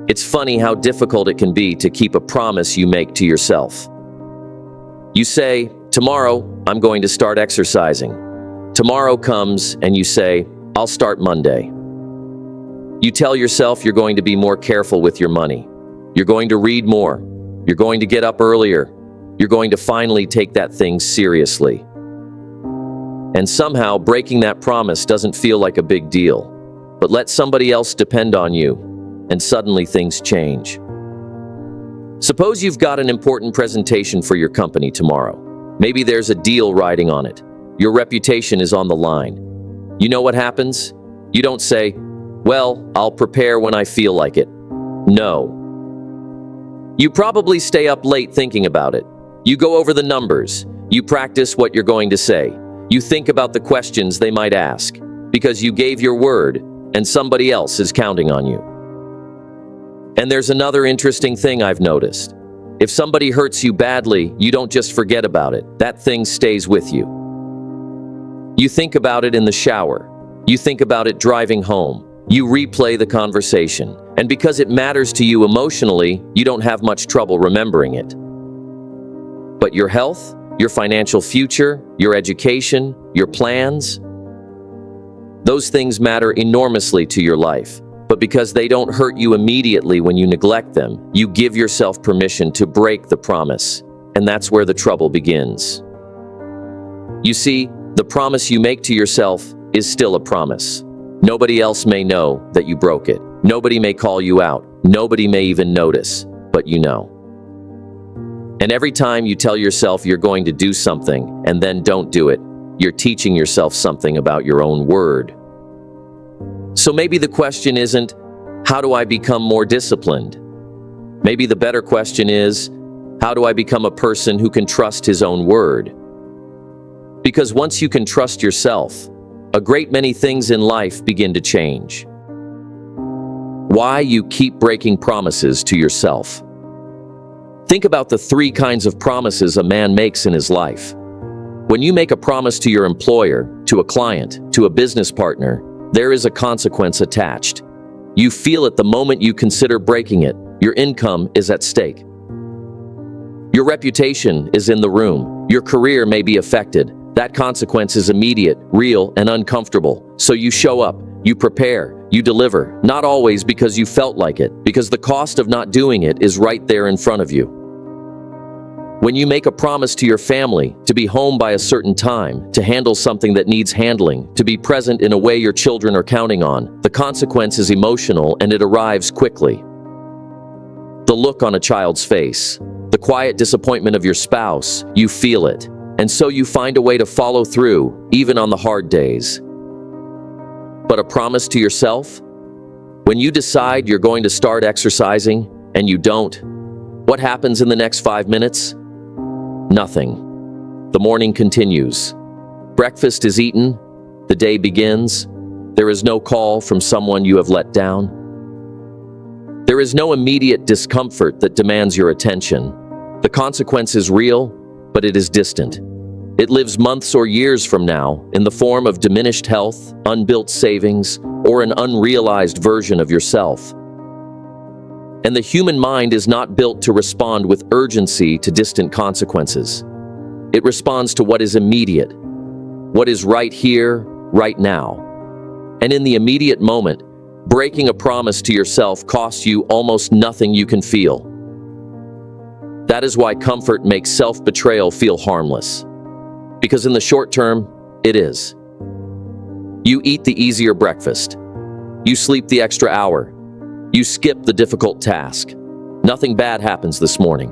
It's funny how difficult it can be to keep a promise you make to yourself. You say, "Tomorrow, I'm going to start exercising." Tomorrow comes and you say, "I'll start Monday." You tell yourself you're going to be more careful with your money. You're going to read more. You're going to get up earlier. You're going to finally take that thing seriously. And somehow, breaking that promise doesn't feel like a big deal. But let somebody else depend on you, and suddenly things change. Suppose you've got an important presentation for your company tomorrow. Maybe there's a deal riding on it. Your reputation is on the line. You know what happens? You don't say, "Well, I'll prepare when I feel like it." No. You probably stay up late thinking about it. You go over the numbers. You practice what you're going to say. You think about the questions they might ask, because you gave your word, and somebody else is counting on you. And there's another interesting thing I've noticed. If somebody hurts you badly, you don't just forget about it. That thing stays with you. You think about it in the shower. You think about it driving home. You replay the conversation. And because it matters to you emotionally, you don't have much trouble remembering it. But your health, your financial future, your education, your plans, those things matter enormously to your life. But because they don't hurt you immediately when you neglect them, you give yourself permission to break the promise. And that's where the trouble begins. You see, the promise you make to yourself is still a promise. Nobody else may know that you broke it. Nobody may call you out. Nobody may even notice, but you know. And every time you tell yourself you're going to do something and then don't do it, you're teaching yourself something about your own word. So maybe the question isn't, how do I become more disciplined? Maybe the better question is, how do I become a person who can trust his own word? Because once you can trust yourself, a great many things in life begin to change. Why you keep breaking promises to yourself. Think about the 3 kinds of promises a man makes in his life. When you make a promise to your employer, to a client, to a business partner, there is a consequence attached. You feel it the moment you consider breaking it. Your income is at stake. Your reputation is in the room. Your career may be affected. That consequence is immediate, real, and uncomfortable. So you show up, you prepare, you deliver, not always because you felt like it, because the cost of not doing it is right there in front of you. When you make a promise to your family to be home by a certain time, to handle something that needs handling, to be present in a way your children are counting on, the consequence is emotional and it arrives quickly. The look on a child's face, the quiet disappointment of your spouse, you feel it. And so you find a way to follow through, even on the hard days. But a promise to yourself? When you decide you're going to start exercising, and you don't, what happens in the next 5 minutes? Nothing. The morning continues. Breakfast is eaten. The day begins. There is no call from someone you have let down. There is no immediate discomfort that demands your attention. The consequence is real, but it is distant. It lives months or years from now in the form of diminished health, unbuilt savings, or an unrealized version of yourself. And the human mind is not built to respond with urgency to distant consequences. It responds to what is immediate, what is right here, right now. And in the immediate moment, breaking a promise to yourself costs you almost nothing you can feel. That is why comfort makes self-betrayal feel harmless. Because in the short term, it is. You eat the easier breakfast. You sleep the extra hour. You skip the difficult task. Nothing bad happens this morning.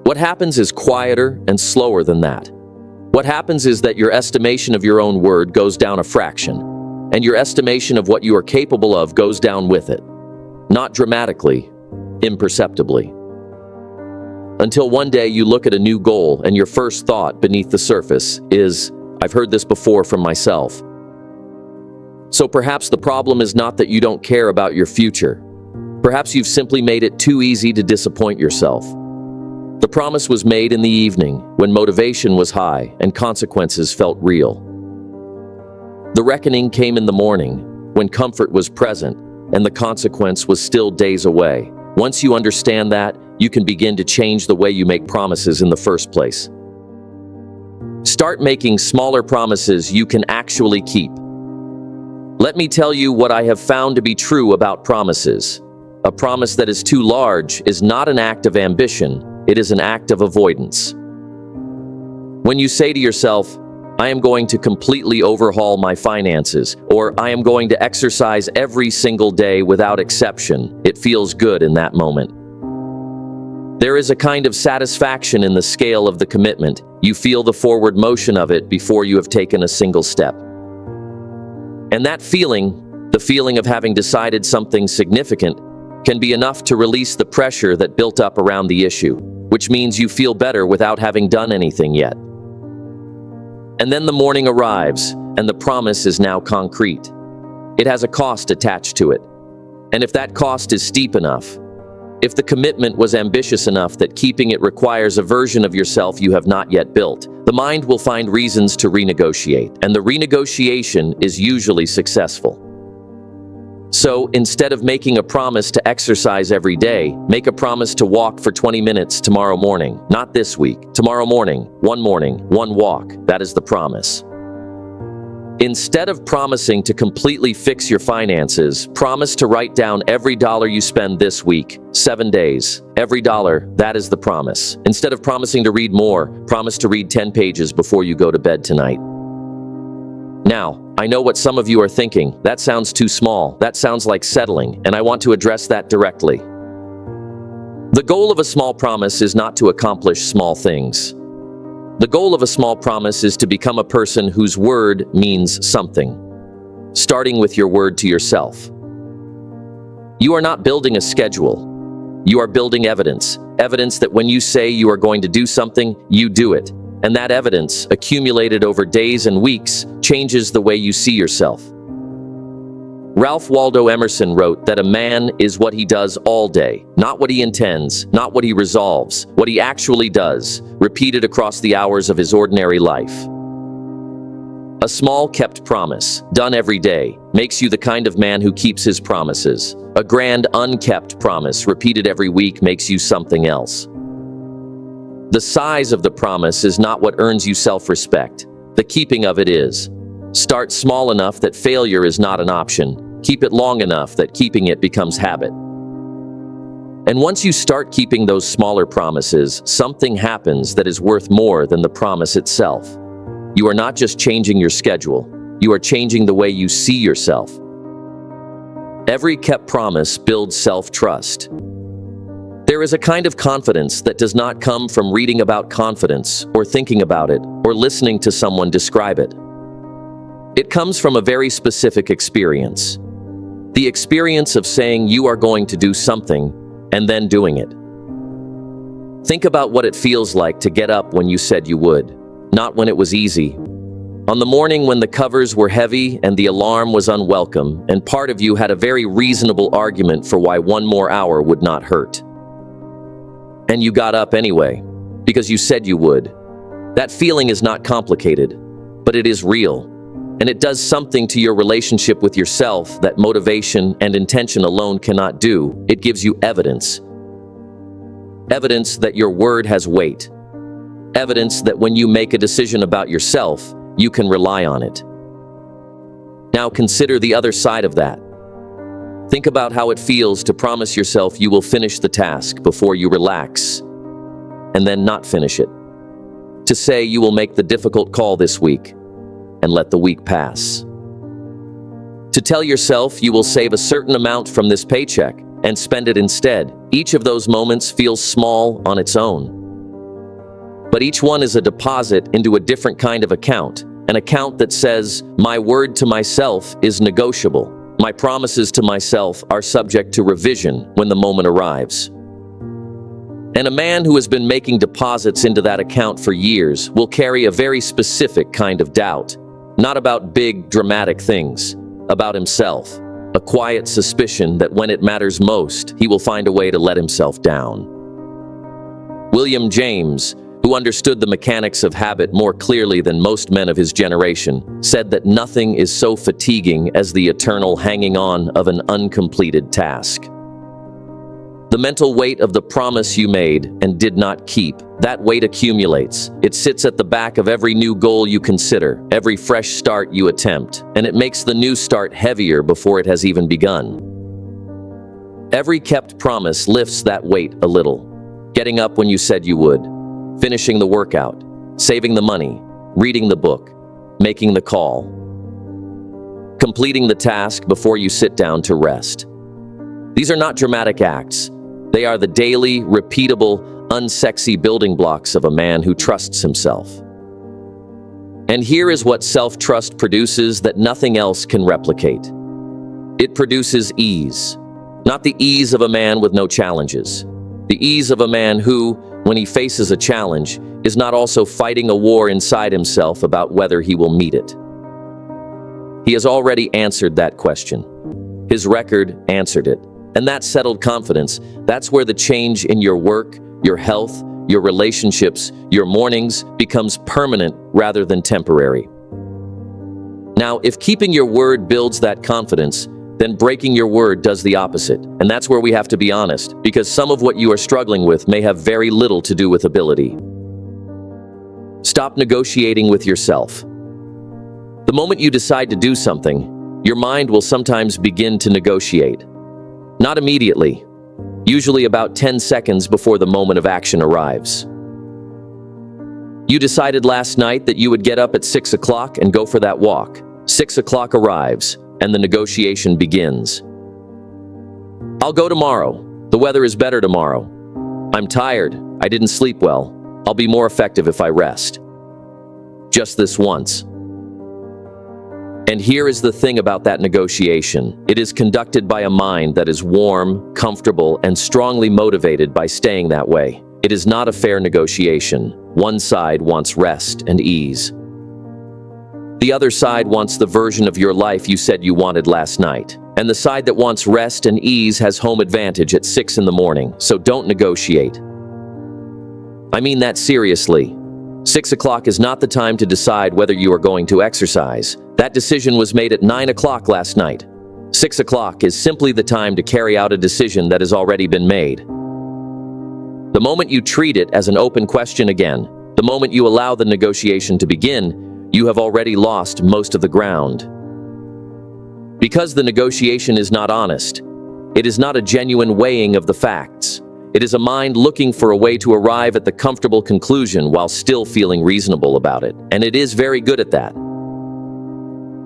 What happens is quieter and slower than that. What happens is that your estimation of your own word goes down a fraction, and your estimation of what you are capable of goes down with it. Not dramatically, imperceptibly. Until one day you look at a new goal and your first thought beneath the surface is, "I've heard this before from myself." So perhaps the problem is not that you don't care about your future. Perhaps you've simply made it too easy to disappoint yourself. The promise was made in the evening when motivation was high and consequences felt real. The reckoning came in the morning when comfort was present and the consequence was still days away. Once you understand that, you can begin to change the way you make promises in the first place. Start making smaller promises you can actually keep. Let me tell you what I have found to be true about promises. A promise that is too large is not an act of ambition, it is an act of avoidance. When you say to yourself, I am going to completely overhaul my finances, or I am going to exercise every single day without exception, it feels good in that moment. There is a kind of satisfaction in the scale of the commitment. You feel the forward motion of it before you have taken a single step. And that feeling, the feeling of having decided something significant, can be enough to release the pressure that built up around the issue, which means you feel better without having done anything yet. And then the morning arrives, and the promise is now concrete. It has a cost attached to it. And if that cost is steep enough, if the commitment was ambitious enough that keeping it requires a version of yourself you have not yet built, the mind will find reasons to renegotiate, and the renegotiation is usually successful. So, instead of making a promise to exercise every day, make a promise to walk for 20 minutes tomorrow morning. Not this week. Tomorrow morning, one walk. That is the promise. Instead of promising to completely fix your finances, promise to write down every dollar you spend this week, 7 days. Every dollar, that is the promise. Instead of promising to read more, promise to read 10 pages before you go to bed tonight. Now, I know what some of you are thinking. That sounds too small. That sounds like settling, and I want to address that directly. The goal of a small promise is not to accomplish small things. The goal of a small promise is to become a person whose word means something, starting with your word to yourself. You are not building a schedule. You are building evidence. Evidence that when you say you are going to do something, you do it. And that evidence, accumulated over days and weeks, changes the way you see yourself. Ralph Waldo Emerson wrote that a man is what he does all day, not what he intends, not what he resolves, what he actually does, repeated across the hours of his ordinary life. A small kept promise, done every day, makes you the kind of man who keeps his promises. A grand unkept promise, repeated every week, makes you something else. The size of the promise is not what earns you self-respect. The keeping of it is. Start small enough that failure is not an option. Keep it long enough that keeping it becomes habit. And once you start keeping those smaller promises, something happens that is worth more than the promise itself. You are not just changing your schedule, you are changing the way you see yourself. Every kept promise builds self-trust. There is a kind of confidence that does not come from reading about confidence, or thinking about it, or listening to someone describe it. It comes from a very specific experience. The experience of saying you are going to do something, and then doing it. Think about what it feels like to get up when you said you would, not when it was easy. On the morning when the covers were heavy and the alarm was unwelcome, and part of you had a very reasonable argument for why one more hour would not hurt. And you got up anyway, because you said you would. That feeling is not complicated, but it is real, and it does something to your relationship with yourself that motivation and intention alone cannot do. It gives you evidence. Evidence that your word has weight. Evidence that when you make a decision about yourself, you can rely on it. Now consider the other side of that. Think about how it feels to promise yourself you will finish the task before you relax, and then not finish it. To say you will make the difficult call this week, and let the week pass. To tell yourself you will save a certain amount from this paycheck, and spend it instead. Each of those moments feels small on its own. But each one is a deposit into a different kind of account, an account that says, my word to myself is negotiable. My promises to myself are subject to revision when the moment arrives. And a man who has been making deposits into that account for years will carry a very specific kind of doubt, not about big, dramatic things, about himself, a quiet suspicion that when it matters most, he will find a way to let himself down. William James, who understood the mechanics of habit more clearly than most men of his generation, said that nothing is so fatiguing as the eternal hanging on of an uncompleted task. The mental weight of the promise you made and did not keep, that weight accumulates. It sits at the back of every new goal you consider, every fresh start you attempt, and it makes the new start heavier before it has even begun. Every kept promise lifts that weight a little. Getting up when you said you would, finishing the workout, saving the money, reading the book, making the call, completing the task before you sit down to rest. These are not dramatic acts. They are the daily, repeatable, unsexy building blocks of a man who trusts himself. And here is what self-trust produces that nothing else can replicate. It produces ease. Not the ease of a man with no challenges. The ease of a man who, when he faces a challenge, is not also fighting a war inside himself about whether he will meet it. He has already answered that question. His record answered it. And that settled confidence, that's where the change in your work, your health, your relationships, your mornings becomes permanent rather than temporary. Now, if keeping your word builds that confidence, then breaking your word does the opposite. And that's where we have to be honest, because some of what you are struggling with may have very little to do with ability. Stop negotiating with yourself. The moment you decide to do something, your mind will sometimes begin to negotiate. Not immediately, usually about 10 seconds before the moment of action arrives. You decided last night that you would get up at 6 o'clock and go for that walk. 6 o'clock arrives, and the negotiation begins. I'll go tomorrow. The weather is better tomorrow. I'm tired. I didn't sleep well. I'll be more effective if I rest. Just this once. And here is the thing about that negotiation. It is conducted by a mind that is warm, comfortable, and strongly motivated by staying that way. It is not a fair negotiation. One side wants rest and ease. The other side wants the version of your life you said you wanted last night. And the side that wants rest and ease has home advantage at 6 in the morning, so don't negotiate. I mean that seriously. 6 o'clock is not the time to decide whether you are going to exercise. That decision was made at 9 o'clock last night. 6 o'clock is simply the time to carry out a decision that has already been made. The moment you treat it as an open question again, the moment you allow the negotiation to begin, you have already lost most of the ground. Because the negotiation is not honest, it is not a genuine weighing of the facts. It is a mind looking for a way to arrive at the comfortable conclusion while still feeling reasonable about it, and it is very good at that.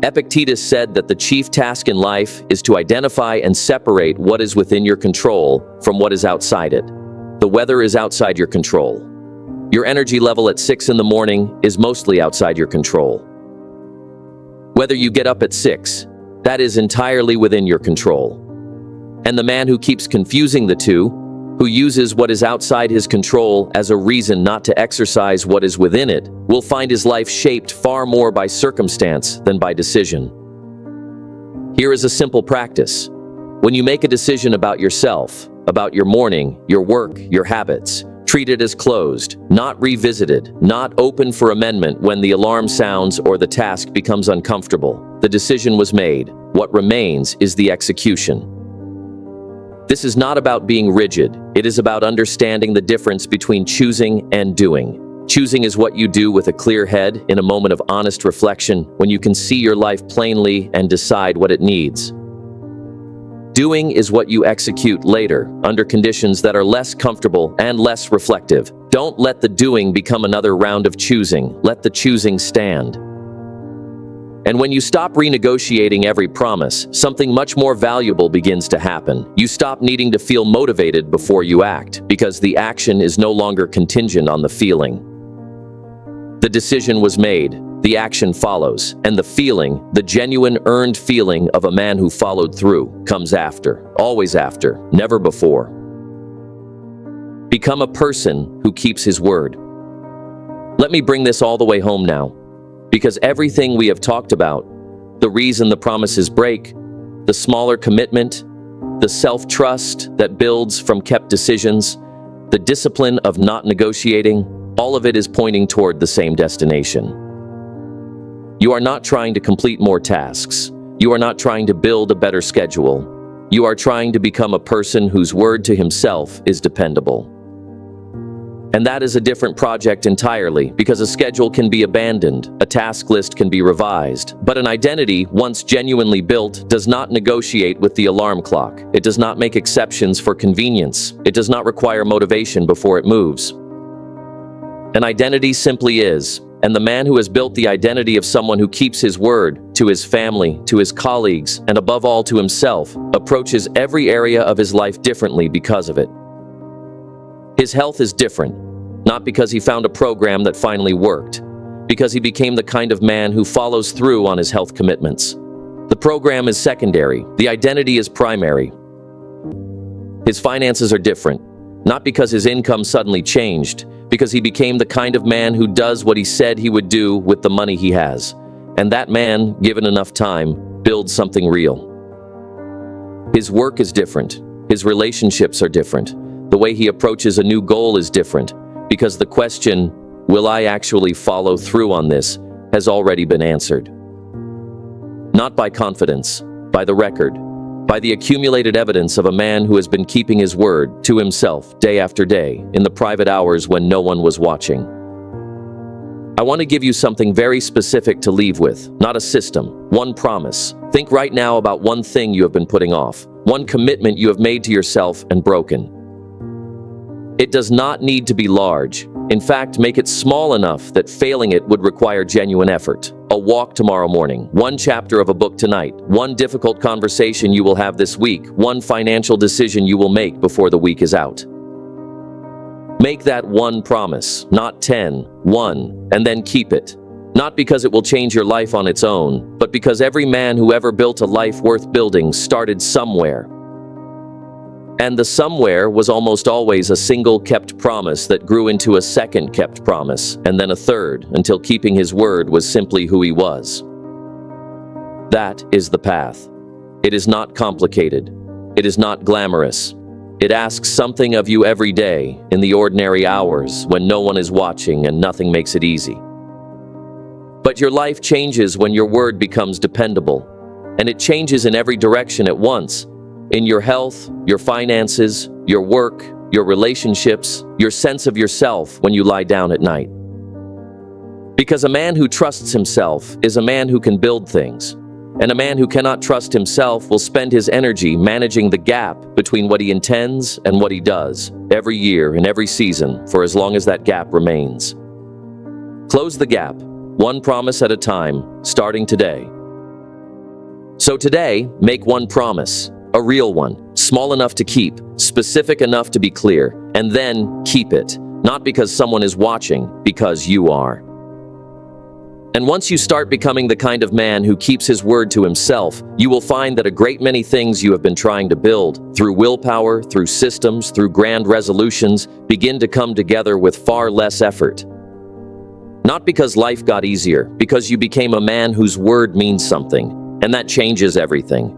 Epictetus said that the chief task in life is to identify and separate what is within your control from what is outside it. The weather is outside your control. Your energy level at 6 in the morning is mostly outside your control. Whether you get up at 6, that is entirely within your control. And the man who keeps confusing the two, who uses what is outside his control as a reason not to exercise what is within it, will find his life shaped far more by circumstance than by decision. Here is a simple practice. When you make a decision about yourself, about your morning, your work, your habits, treat it as closed, not revisited, not open for amendment when the alarm sounds or the task becomes uncomfortable. The decision was made. What remains is the execution. This is not about being rigid. It is about understanding the difference between choosing and doing. Choosing is what you do with a clear head in a moment of honest reflection when you can see your life plainly and decide what it needs. Doing is what you execute later, under conditions that are less comfortable and less reflective. Don't let the doing become another round of choosing. Let the choosing stand. And when you stop renegotiating every promise, something much more valuable begins to happen. You stop needing to feel motivated before you act, because the action is no longer contingent on the feeling. The decision was made, the action follows, and the feeling, the genuine earned feeling of a man who followed through, comes after, always after, never before. Become a person who keeps his word. Let me bring this all the way home now. Because everything we have talked about, the reason the promises break, the smaller commitment, the self-trust that builds from kept decisions, the discipline of not negotiating, all of it is pointing toward the same destination. You are not trying to complete more tasks. You are not trying to build a better schedule. You are trying to become a person whose word to himself is dependable. And that is a different project entirely, because a schedule can be abandoned, a task list can be revised, but an identity, once genuinely built, does not negotiate with the alarm clock. It does not make exceptions for convenience. It does not require motivation before it moves. An identity simply is, and the man who has built the identity of someone who keeps his word, to his family, to his colleagues, and above all to himself, approaches every area of his life differently because of it. His health is different, not because he found a program that finally worked, because he became the kind of man who follows through on his health commitments. The program is secondary, the identity is primary. His finances are different, not because his income suddenly changed, because he became the kind of man who does what he said he would do with the money he has. And that man, given enough time, builds something real. His work is different. His relationships are different. The way he approaches a new goal is different, because the question, will I actually follow through on this, has already been answered. Not by confidence, by the record, by the accumulated evidence of a man who has been keeping his word to himself day after day in the private hours when no one was watching. I want to give you something very specific to leave with, not a system, one promise. Think right now about one thing you have been putting off, one commitment you have made to yourself and broken. It does not need to be large. In fact, make it small enough that failing it would require genuine effort. A walk tomorrow morning, one chapter of a book tonight, one difficult conversation you will have this week, one financial decision you will make before the week is out. Make that one promise, not 10, one, and then keep it. Not because it will change your life on its own, but because every man who ever built a life worth building started somewhere. And the somewhere was almost always a single kept promise that grew into a second kept promise, and then a third, until keeping his word was simply who he was. That is the path. It is not complicated. It is not glamorous. It asks something of you every day, in the ordinary hours, when no one is watching and nothing makes it easy. But your life changes when your word becomes dependable, and it changes in every direction at once. In your health, your finances, your work, your relationships, your sense of yourself when you lie down at night. Because a man who trusts himself is a man who can build things, and a man who cannot trust himself will spend his energy managing the gap between what he intends and what he does, every year and every season, for as long as that gap remains. Close the gap, one promise at a time, starting today. So today, make one promise. A real one, small enough to keep, specific enough to be clear, and then keep it, not because someone is watching, because you are. And once you start becoming the kind of man who keeps his word to himself, you will find that a great many things you have been trying to build, through willpower, through systems, through grand resolutions, begin to come together with far less effort. Not because life got easier, because you became a man whose word means something, and that changes everything.